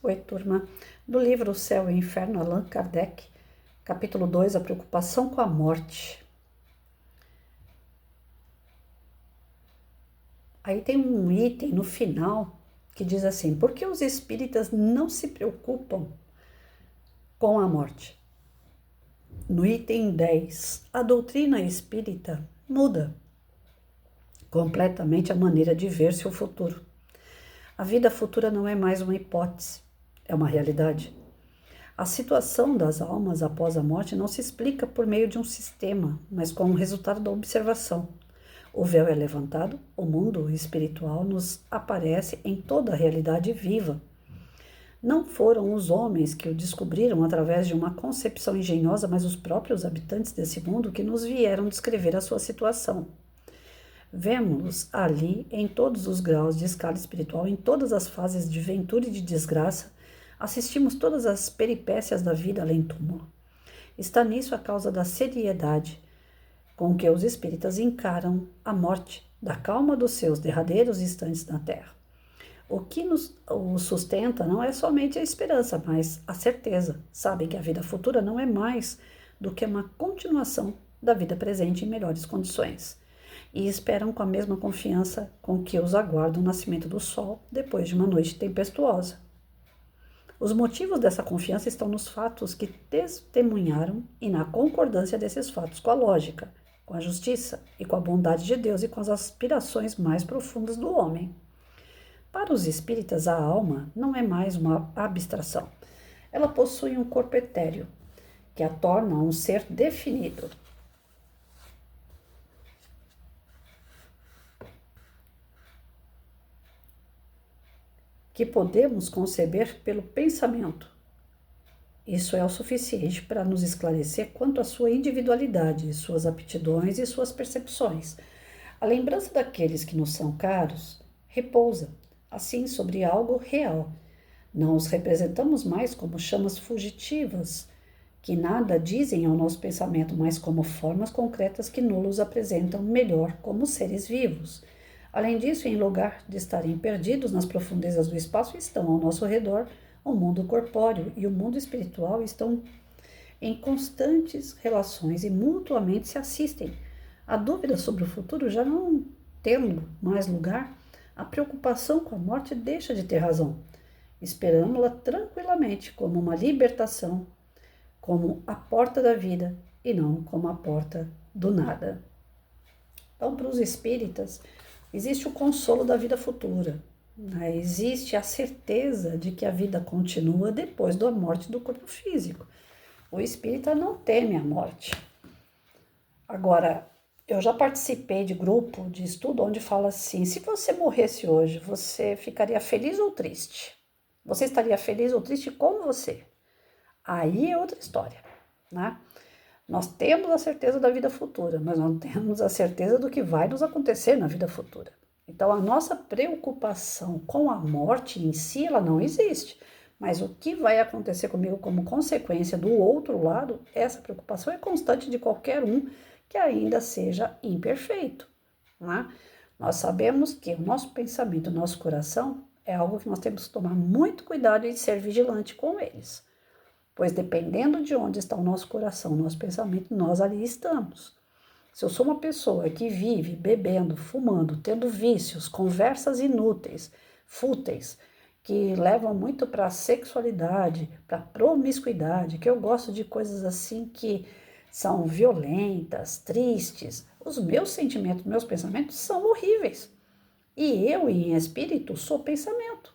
Oi, turma. Do livro O Céu e o Inferno, Allan Kardec, capítulo 2, a preocupação com a morte. Aí tem um item no final que diz assim: por que os espíritas não se preocupam com a morte? No item 10, a doutrina espírita muda completamente a maneira de ver seu futuro. A vida futura não é mais uma hipótese, é uma realidade. A situação das almas após a morte não se explica por meio de um sistema, mas como resultado da observação. O véu é levantado, o mundo espiritual nos aparece em toda a realidade viva. Não foram os homens que o descobriram através de uma concepção engenhosa, mas os próprios habitantes desse mundo que nos vieram descrever a sua situação. Vemos ali, em todos os graus de escala espiritual, em todas as fases de ventura e de desgraça, assistimos todas as peripécias da vida além-túmulo. Está nisso a causa da seriedade com que os espíritas encaram a morte, da calma dos seus derradeiros instantes na Terra. O que nos sustenta não é somente a esperança, mas a certeza. Sabem que a vida futura não é mais do que uma continuação da vida presente em melhores condições. E esperam com a mesma confiança com que os aguarda o nascimento do sol depois de uma noite tempestuosa. Os motivos dessa confiança estão nos fatos que testemunharam e na concordância desses fatos com a lógica, com a justiça e com a bondade de Deus e com as aspirações mais profundas do homem. Para os espíritas, a alma não é mais uma abstração. Ela possui um corpo etéreo, que a torna um ser definido. Que podemos conceber pelo pensamento. Isso é o suficiente para nos esclarecer quanto à sua individualidade, suas aptidões e suas percepções. A lembrança daqueles que nos são caros repousa, assim, sobre algo real. Não os representamos mais como chamas fugitivas, que nada dizem ao nosso pensamento, mas como formas concretas que nulos apresentam melhor como seres vivos. Além disso, em lugar de estarem perdidos nas profundezas do espaço, estão ao nosso redor. O mundo corpóreo e o mundo espiritual estão em constantes relações e mutuamente se assistem. A dúvida sobre o futuro já não tendo mais lugar, a preocupação com a morte deixa de ter razão. Esperamos-la tranquilamente como uma libertação, como a porta da vida e não como a porta do nada. Então, para os espíritas, existe o consolo da vida futura, né? Existe a certeza de que a vida continua depois da morte do corpo físico. O espírita não teme a morte. Agora, eu já participei de grupo de estudo onde fala assim: se você morresse hoje, você ficaria feliz ou triste? Você estaria feliz ou triste com você? Aí é outra história, né? Nós temos a certeza da vida futura, mas não temos a certeza do que vai nos acontecer na vida futura. Então, a nossa preocupação com a morte em si, ela não existe. Mas o que vai acontecer comigo como consequência do outro lado, essa preocupação é constante de qualquer um que ainda seja imperfeito, né? Nós sabemos que o nosso pensamento, o nosso coração, é algo que nós temos que tomar muito cuidado e ser vigilante com eles. Pois dependendo de onde está o nosso coração, o nosso pensamento, nós ali estamos. Se eu sou uma pessoa que vive bebendo, fumando, tendo vícios, conversas inúteis, fúteis, que levam muito para a sexualidade, para a promiscuidade, que eu gosto de coisas assim que são violentas, tristes, os meus sentimentos, meus pensamentos são horríveis. E eu, em espírito, sou pensamento.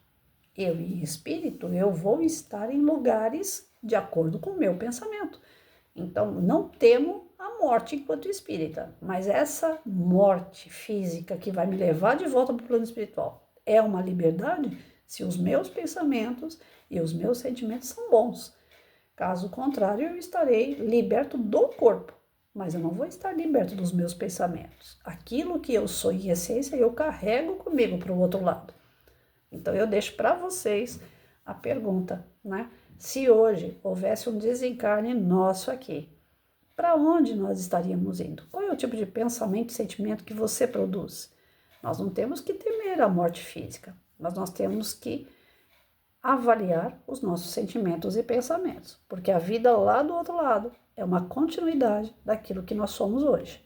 Eu, em espírito, eu vou estar em lugares de acordo com o meu pensamento. Então, não temo a morte enquanto espírita, mas essa morte física que vai me levar de volta para o plano espiritual é uma liberdade se os meus pensamentos e os meus sentimentos são bons. Caso contrário, eu estarei liberto do corpo, mas eu não vou estar liberto dos meus pensamentos. Aquilo que eu sou em essência, eu carrego comigo para o outro lado. Então, eu deixo para vocês a pergunta, né? Se hoje houvesse um desencarne nosso aqui, para onde nós estaríamos indo? Qual é o tipo de pensamento e sentimento que você produz? Nós não temos que temer a morte física, mas nós temos que avaliar os nossos sentimentos e pensamentos, porque a vida lá do outro lado é uma continuidade daquilo que nós somos hoje.